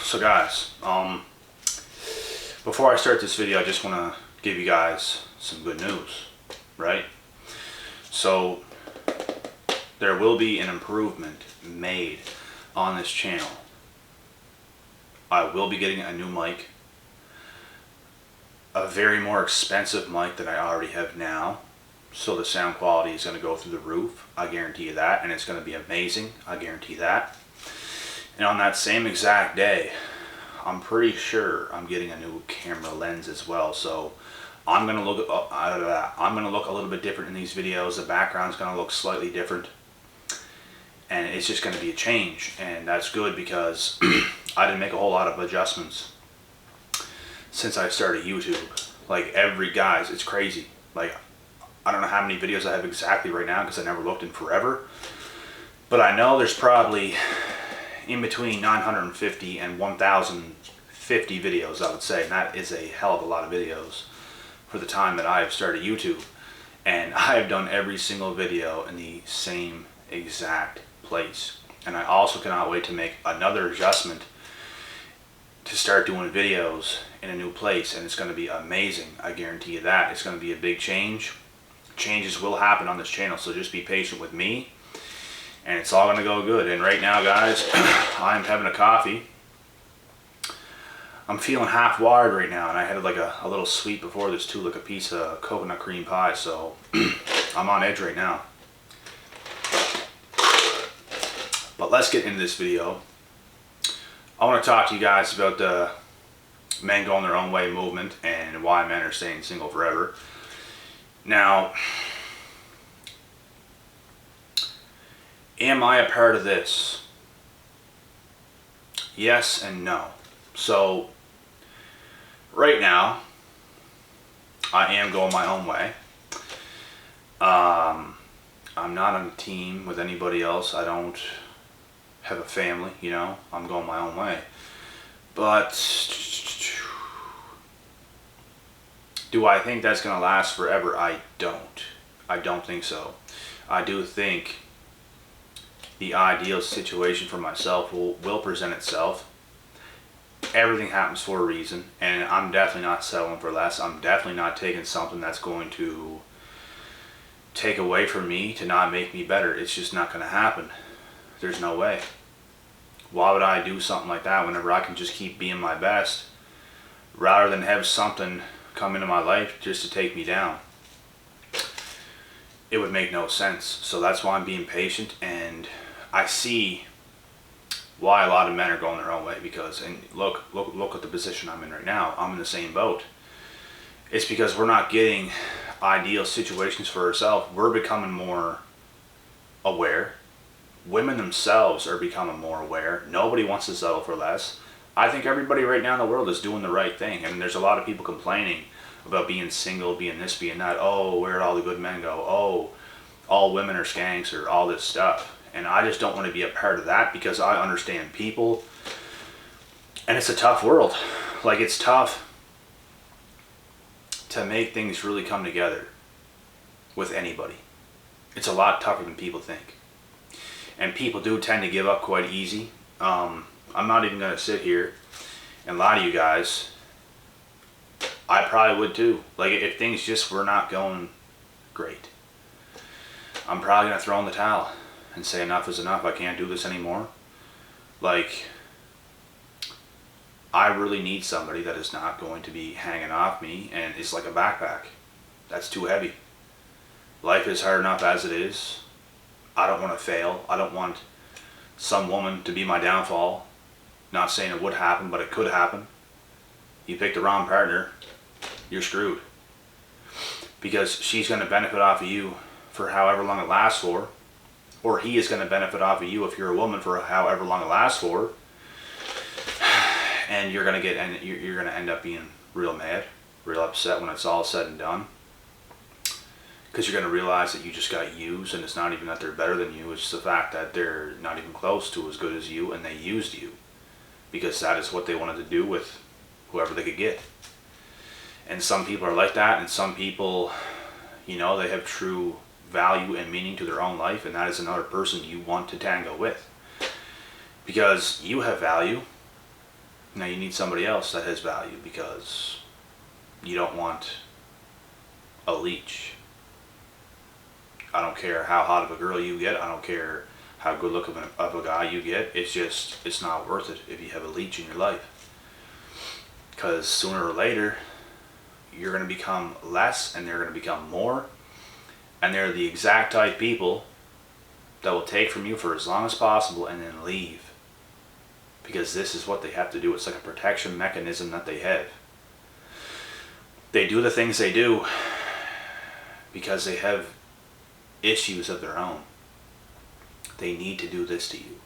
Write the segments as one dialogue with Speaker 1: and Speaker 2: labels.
Speaker 1: So guys, before I start this video, I just want to give you guys some good news, right? So there will be an improvement made on this channel. I will be getting a new mic, a very more expensive mic than I already have now. So the sound quality is going to go through the roof. I guarantee you that. And it's going to be amazing. I guarantee that. And on that same exact day, I'm pretty sure I'm getting a new camera lens as well. So I'm going to look a little bit different in these videos. The background's going to look slightly different. And it's just going to be a change. And that's good because I didn't make a whole lot of adjustments since I started YouTube. Like guys, it's crazy. Like, I don't know how many videos I have exactly right now because I never looked in forever. But I know there's probably in between 950 and 1050 videos, I would say. And that is a hell of a lot of videos for the time that I have started YouTube. And I have done every single video in the same exact place. And I also cannot wait to make another adjustment to start doing videos in a new place. And it's going to be amazing. I guarantee you that. It's going to be a big change. Changes will happen on this channel, so just be patient with me. And it's all going to go good. And right now, guys, I'm having a coffee. I'm feeling half wired right now, and I had like a little sweet before this too, like a piece of coconut cream pie. So I'm on edge right now. But let's get into this video. I want to talk to you guys about the men going their own way movement and why men are staying single forever. Now, am I a part of this? Yes and no. So, right now, I am going my own way. I'm not on a team with anybody else. I don't have a family, you know. I'm going my own way. But do I think that's going to last forever? I don't. I don't think so. I do think the ideal situation for myself will present itself. Everything happens for a reason, and I'm definitely not settling for less. I'm definitely not taking something that's going to take away from me to not make me better. It's just not going to happen. There's no way. Why would I do something like that whenever I can just keep being my best rather than have something come into my life just to take me down? It would make no sense. So that's why I'm being patient, and I see why a lot of men are going their own way, because, and look at the position I'm in right now. I'm in the same boat. It's because we're not getting ideal situations for ourselves. We're becoming more aware. Women themselves are becoming more aware. Nobody wants to settle for less. I think everybody right now in the world is doing the right thing. And there's a lot of people complaining about being single, being this, being that. Oh, where'd all the good men go? Oh, all women are skanks, or all this stuff. And I just don't want to be a part of that, because I understand people. And it's a tough world. Like, it's tough to make things really come together with anybody. It's a lot tougher than people think. And people do tend to give up quite easy. I'm not even going to sit here and lie to you guys. I probably would too. Like, if things just were not going great, I'm probably going to throw in the towel and say enough is enough. I can't do this anymore. Like, I really need somebody that is not going to be hanging off me and is like a backpack. That's too heavy. Life is hard enough as it is. I don't want to fail. I don't want some woman to be my downfall. Not saying it would happen, but it could happen. You pick the wrong partner, you're screwed. Because she's going to benefit off of you for however long it lasts for. Or he is going to benefit off of you if you're a woman for however long it lasts for. And you're going to end up being real mad, real upset when it's all said and done. Because you're going to realize that you just got used, and it's not even that they're better than you. It's the fact that they're not even close to as good as you, and they used you. Because that is what they wanted to do with whoever they could get. And some people are like that, and some people, you know, they have true value and meaning to their own life, and that is another person you want to tango with. Because you have value. Now you need somebody else that has value, because you don't want a leech. I don't care how hot of a girl you get. I don't care how good looking of a guy you get. It's not worth it if you have a leech in your life. Because sooner or later, you're going to become less and they're going to become more. And they're the exact type people that will take from you for as long as possible and then leave. Because this is what they have to do. It's like a protection mechanism that they have. They do the things they do because they have issues of their own. They need to do this to you.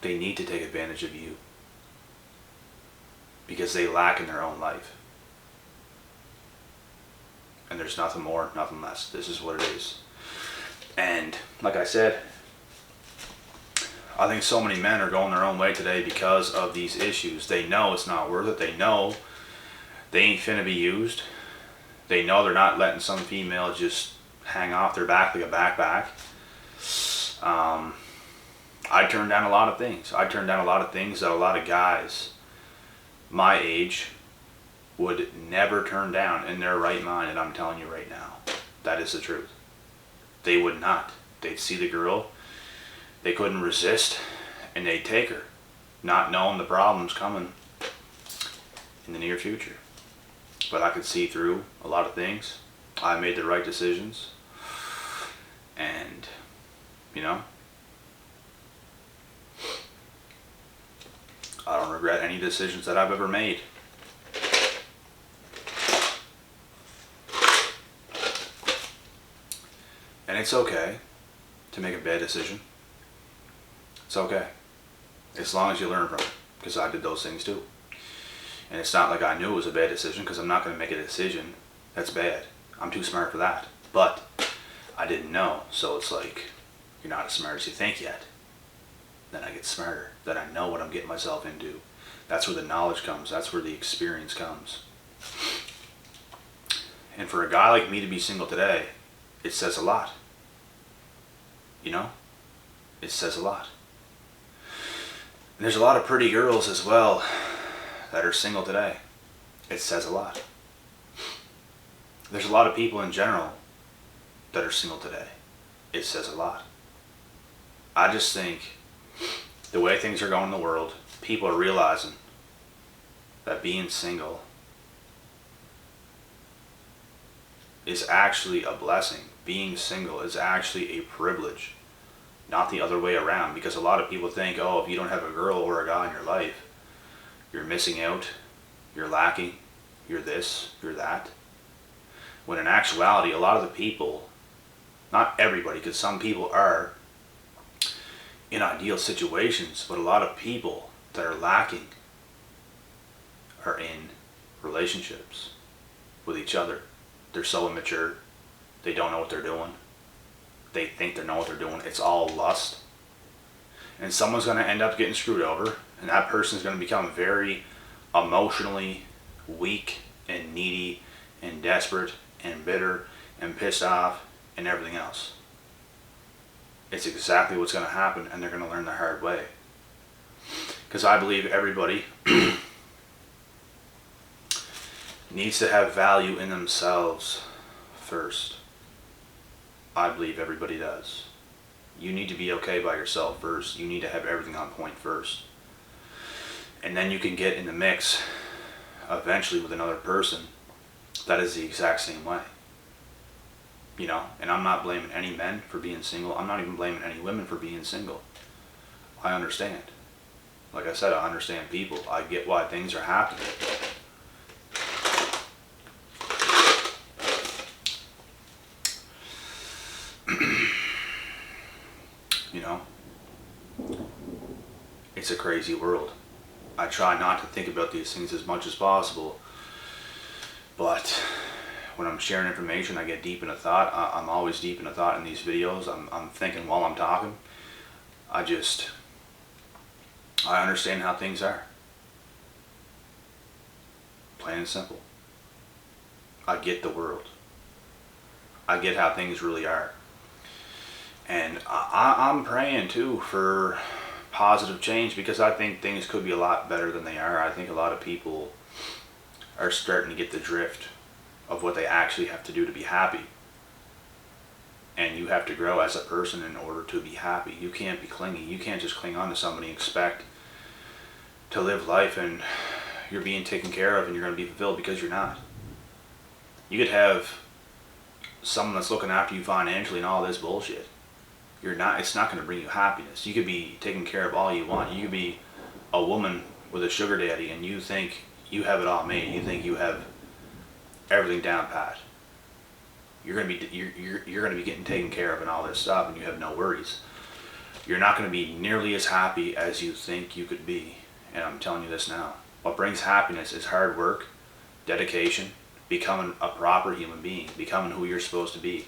Speaker 1: They need to take advantage of you because they lack in their own life. And there's nothing more, nothing less. This is what it is. And like I said, I think so many men are going their own way today because of these issues. They know it's not worth it. They know they ain't finna be used. They know they're not letting some female just hang off their back like a backpack. I turned down a lot of things. I turned down a lot of things that a lot of guys my age would never turn down in their right mind, and I'm telling you right now, that is the truth. They would not. They'd see the girl, they couldn't resist, and they'd take her, not knowing the problems coming in the near future. But I could see through a lot of things. I made the right decisions, and you know, I don't regret any decisions that I've ever made. And it's okay to make a bad decision. It's okay. As long as you learn from it. Because I did those things too. And it's not like I knew it was a bad decision, because I'm not going to make a decision that's bad. I'm too smart for that. But I didn't know. So it's like, you're not as smart as you think yet. Then I get smarter. Then I know what I'm getting myself into. That's where the knowledge comes. That's where the experience comes. And for a guy like me to be single today, it says a lot. You know? It says a lot. And there's a lot of pretty girls as well that are single today. It says a lot. There's a lot of people in general that are single today. It says a lot. I just think the way things are going in the world, people are realizing that being single is actually a blessing. Being single is actually a privilege, not the other way around. Because a lot of people think, oh, if you don't have a girl or a guy in your life, you're missing out, you're lacking, you're this, you're that. When in actuality, a lot of the people, not everybody, because some people are in ideal situations, but a lot of people that are lacking are in relationships with each other. They're so immature. They don't know what they're doing. They think they know what they're doing. It's all lust. And someone's going to end up getting screwed over. And that person's going to become very emotionally weak and needy and desperate and bitter and pissed off and everything else. It's exactly what's going to happen, and they're going to learn the hard way. Because I believe everybody needs to have value in themselves first. I believe everybody does. You need to be okay by yourself first. You need to have everything on point first. And then you can get in the mix eventually with another person that is the exact same way. You know, and I'm not blaming any men for being single. I'm not even blaming any women for being single. I understand. Like I said, I understand people. I get why things are happening. You know, it's a crazy world. I try not to think about these things as much as possible, but when I'm sharing information, I get deep into thought. I'm always deep into thought in these videos. I'm thinking while I'm talking. I understand how things are. Plain and simple. I get the world. I get how things really are. And I'm praying too for positive change, because I think things could be a lot better than they are. I think a lot of people are starting to get the drift of what they actually have to do to be happy. And you have to grow as a person in order to be happy. You can't be clingy. You can't just cling on to somebody and expect to live life and you're being taken care of and you're going to be fulfilled, because you're not. You could have someone that's looking after you financially and all this bullshit. You're not. It's not going to bring you happiness. You could be taken care of all you want. You could be a woman with a sugar daddy and you think you have it all made. You think you have everything down pat. You're going to be getting taken care of and all this stuff, and you have no worries. You're not going to be nearly as happy as you think you could be. And I'm telling you this now. What brings happiness is hard work, dedication, becoming a proper human being, becoming who you're supposed to be.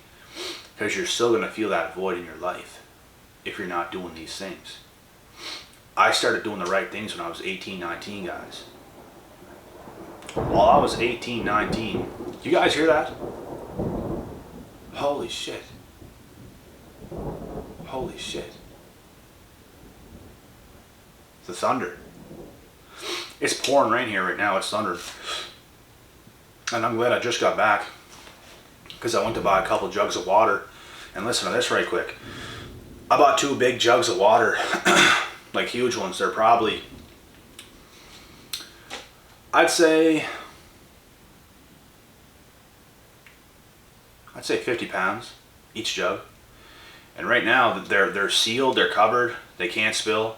Speaker 1: Because you're still going to feel that void in your life if you're not doing these things. I started doing the right things when I was 18, 19, guys. While I was 18, 19, you guys hear that? Holy shit. Holy shit. The thunder. It's pouring rain here right now. It's thunder. And I'm glad I just got back, because I went to buy a couple jugs of water. And listen to this right quick. I bought 2 big jugs of water. Like huge ones. They're probably, I'd say 50 pounds each jug. And right now they're sealed, they're covered, they can't spill,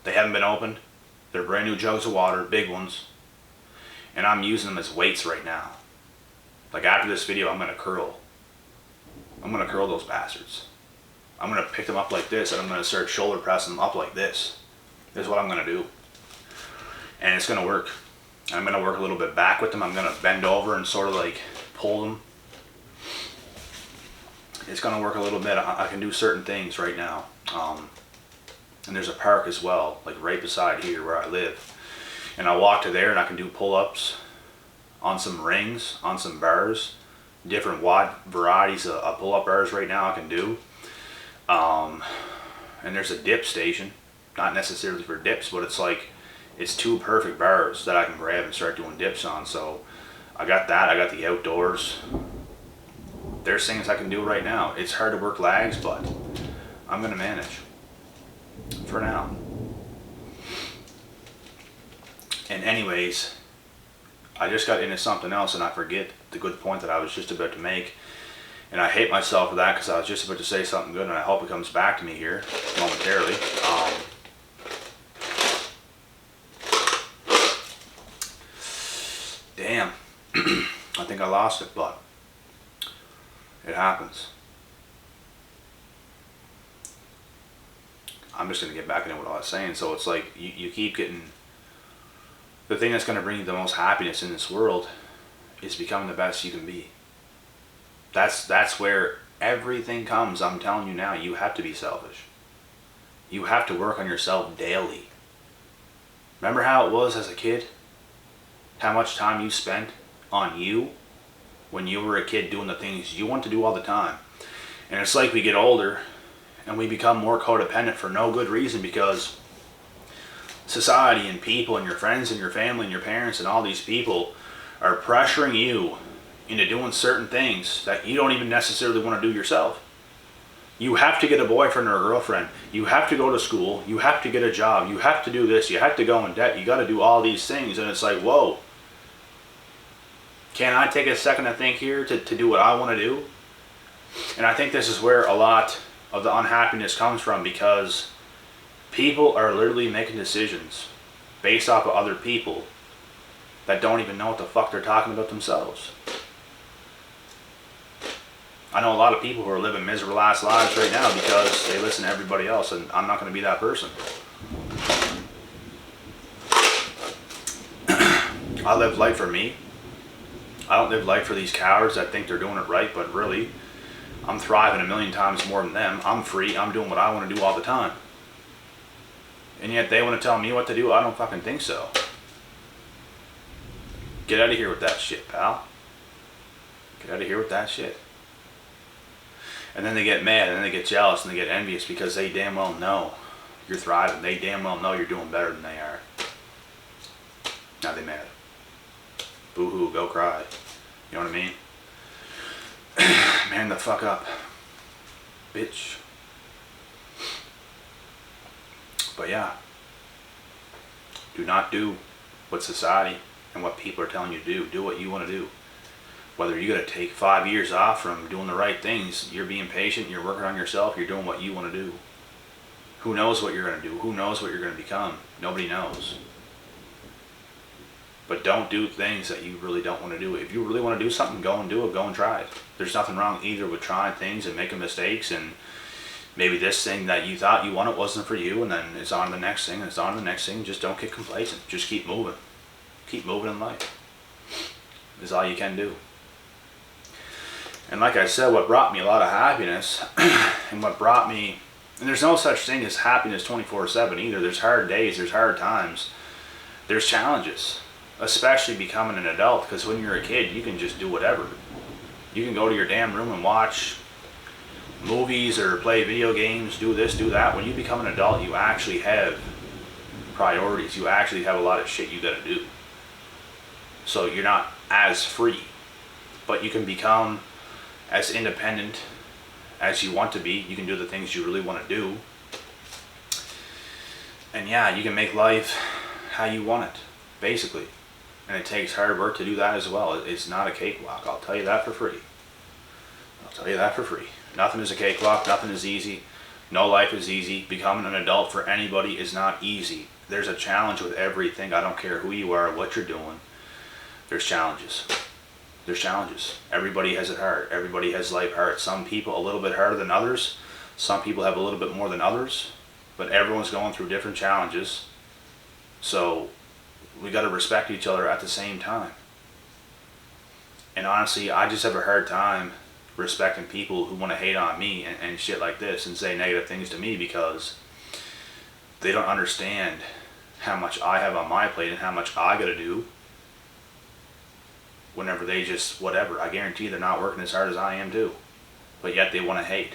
Speaker 1: they haven't been opened. They're brand new jugs of water, big ones. And I'm using them as weights right now. Like after this video, I'm gonna curl those bastards. I'm gonna pick them up like this, and I'm gonna start shoulder pressing them up like this. This is what I'm gonna do. And it's gonna work. I'm gonna work a little bit back with them. I'm gonna bend over and sort of like pull them. It's gonna work a little bit. I can do certain things right now. And there's a park as well, like right beside here where I live. And I walk to there and I can do pull-ups on some rings, on some bars, different wide varieties of pull-up bars right now I can do. And there's a dip station, not necessarily for dips, but it's 2 perfect bars that I can grab and start doing dips on. So I got that. I got the outdoors. There's things I can do right now. It's hard to work legs, but I'm gonna manage for now. And anyways, I just got into something else and I forget the good point that I was just about to make. And I hate myself for that, because I was just about to say something good, and I hope it comes back to me here momentarily. Damn. I think I lost it, but it happens. I'm just going to get back into what I was saying. So it's like you keep getting... The thing that's going to bring you the most happiness in this world is becoming the best you can be. That's where everything comes. I'm telling you now, you have to be selfish. You have to work on yourself daily. Remember how it was as a kid? How much time you spent on you when you were a kid doing the things you want to do all the time. And it's like we get older and we become more codependent for no good reason, because society and people and your friends and your family and your parents and all these people are pressuring you into doing certain things that you don't even necessarily want to do yourself. You have to get a boyfriend or a girlfriend. You have to go to school. You have to get a job. You have to do this. You have to go in debt. You got to do all these things. And it's like, whoa. Can I take a second to think here to do what I want to do? And I think this is where a lot of the unhappiness comes from, because people are literally making decisions based off of other people that don't even know what the fuck they're talking about themselves. I know a lot of people who are living miserable ass lives right now because they listen to everybody else, and I'm not going to be that person. I live life for me. I don't live life for these cowards that think they're doing it right, but really, I'm thriving a million times more than them. I'm free. I'm doing what I want to do all the time. And yet they want to tell me what to do? I don't fucking think so. Get out of here with that shit, pal. Get out of here with that shit. And then they get mad, and then they get jealous, and they get envious because they damn well know You're thriving. They damn well know you're doing better than they are. Now they mad. Boo-hoo, go cry. You know what I mean? Man the fuck up. Bitch. But yeah. Do not do what society and what people are telling you to do. Do what you want to do. Whether you got to take 5 years off from doing the right things, you're being patient, you're working on yourself, you're doing what you want to do. Who knows what you're going to do? Who knows what you're going to become? Nobody knows. But don't do things that you really don't want to do. If you really want to do something, go and do it. Go and try it. There's nothing wrong either with trying things and making mistakes, and maybe this thing that you thought you wanted wasn't for you, and then it's on to the next thing, and it's on to the next thing. Just don't get complacent. Just keep moving. Keep moving in life. Is all you can do. And like I said, what brought me a lot of happiness, and what brought me, and there's no such thing as happiness 24/7 either. There's hard days, there's hard times, there's challenges, especially becoming an adult, because when you're a kid, you can just do whatever. You can go to your damn room and watch movies or play video games, do this, do that. When you become an adult, you actually have priorities. You actually have a lot of shit you gotta do. So you're not as free, but you can become as independent as you want to be. You can do the things you really want to do. And yeah, you can make life how you want it, basically. And it takes hard work to do that as well. It's not a cakewalk. I'll tell you that for free. I'll tell you that for free. Nothing is a cakewalk. Nothing is easy. No life is easy. Becoming an adult for anybody is not easy. There's a challenge with everything. I don't care who you are, what you're doing. There's challenges. There's challenges. Everybody has it hard. Everybody has life hard. Some people a little bit harder than others. Some people have a little bit more than others. But everyone's going through different challenges. So we got to respect each other at the same time. And honestly, I just have a hard time respecting people who want to hate on me and shit like this and say negative things to me, because they don't understand how much I have on my plate and how much I got to do. Whenever they just, whatever, I guarantee they're not working as hard as I am too. But yet they want to hate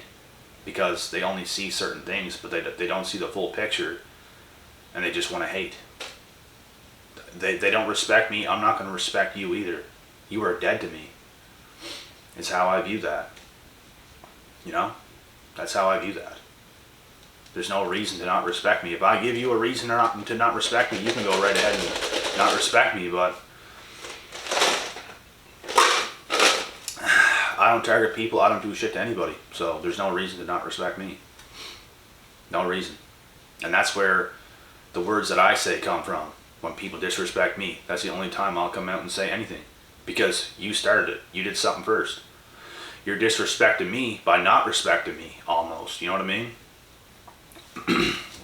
Speaker 1: because they only see certain things, but they don't see the full picture, and they just want to hate. They don't respect me. I'm not going to respect you either. You are dead to me. It's how I view that. You know? That's how I view that. There's no reason to not respect me. If I give you a reason to not respect me, you can go right ahead and not respect me, but I don't target people. I don't do shit to anybody. So there's no reason to not respect me. No reason. And that's where the words that I say come from. When people disrespect me, that's the only time I'll come out and say anything. Because you started it. You did something first. You're disrespecting me by not respecting me, almost. You know what I mean?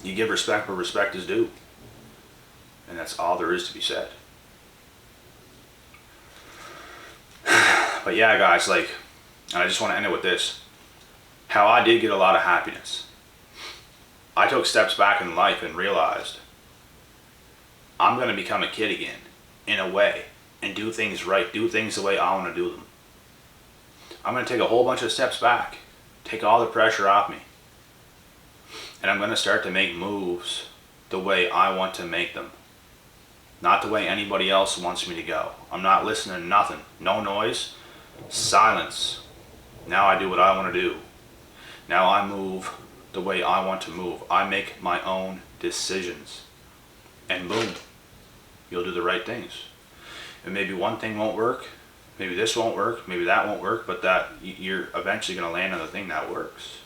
Speaker 1: You give respect where respect is due. And that's all there is to be said. But yeah, guys, like, and I just want to end it with this. How I did get a lot of happiness. I took steps back in life and realized I'm going to become a kid again, in a way, and do things right, do things the way I want to do them. I'm going to take a whole bunch of steps back, take all the pressure off me, and I'm going to start to make moves the way I want to make them, not the way anybody else wants me to go. I'm not listening to nothing, no noise, silence. Now I do what I want to do. Now I move the way I want to move. I make my own decisions. And boom, you'll do the right things. And maybe one thing won't work, maybe this won't work, maybe that won't work, but that you're eventually going to land on the thing that works.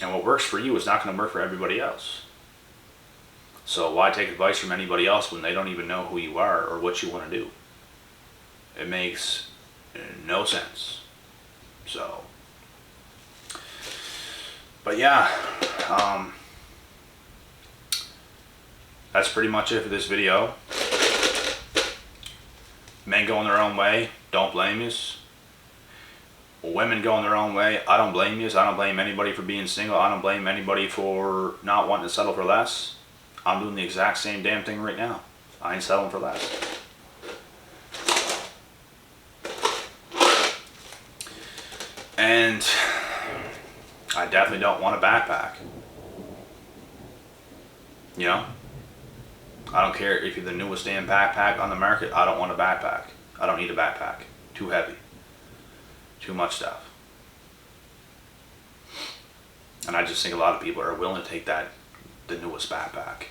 Speaker 1: And what works for you is not going to work for everybody else. So why take advice from anybody else when they don't even know who you are or what you want to do? It makes no sense. So, but yeah, that's pretty much it for this video. Men going their own way, don't blame yous. Women going their own way, I don't blame yous. I don't blame anybody for being single. I don't blame anybody for not wanting to settle for less. I'm doing the exact same damn thing right now. I ain't settling for less. And I definitely don't want a backpack. You know? I don't care if you're the newest damn backpack on the market. I don't want a backpack. I don't need a backpack. Too heavy. Too much stuff. And I just think a lot of people are willing to take the newest backpack.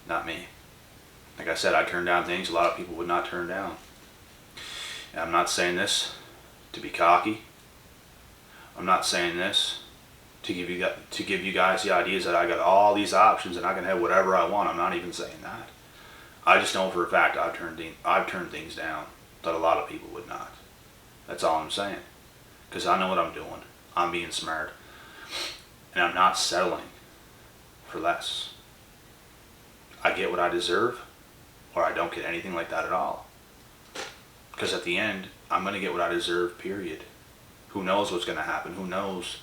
Speaker 1: Not me. Like I said, I turn down things a lot of people would not turn down. And I'm not saying this to be cocky. I'm not saying this to give you guys the ideas that I got all these options and I can have whatever I want. I'm not even saying that. I just know for a fact I've turned things down that a lot of people would not. That's all I'm saying. Because I know what I'm doing. I'm being smart. And I'm not settling for less. I get what I deserve, or I don't get anything like that at all. Because at the end, I'm going to get what I deserve, period. Who knows what's going to happen? Who knows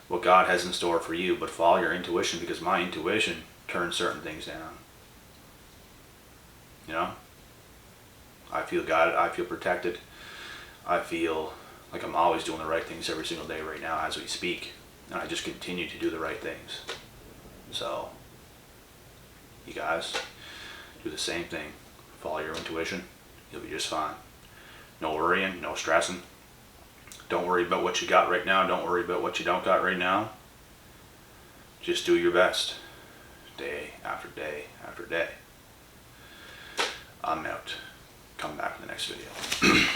Speaker 1: what God has in store for you? But follow your intuition, because my intuition turns certain things down. You know? I feel guided. I feel protected. I feel like I'm always doing the right things every single day right now as we speak. And I just continue to do the right things. So, you guys, do the same thing. Follow your intuition. You'll be just fine. No worrying, no stressing. Don't worry about what you got right now. Don't worry about what you don't got right now. Just do your best. Day after day after day. I'm out. Come back in the next video.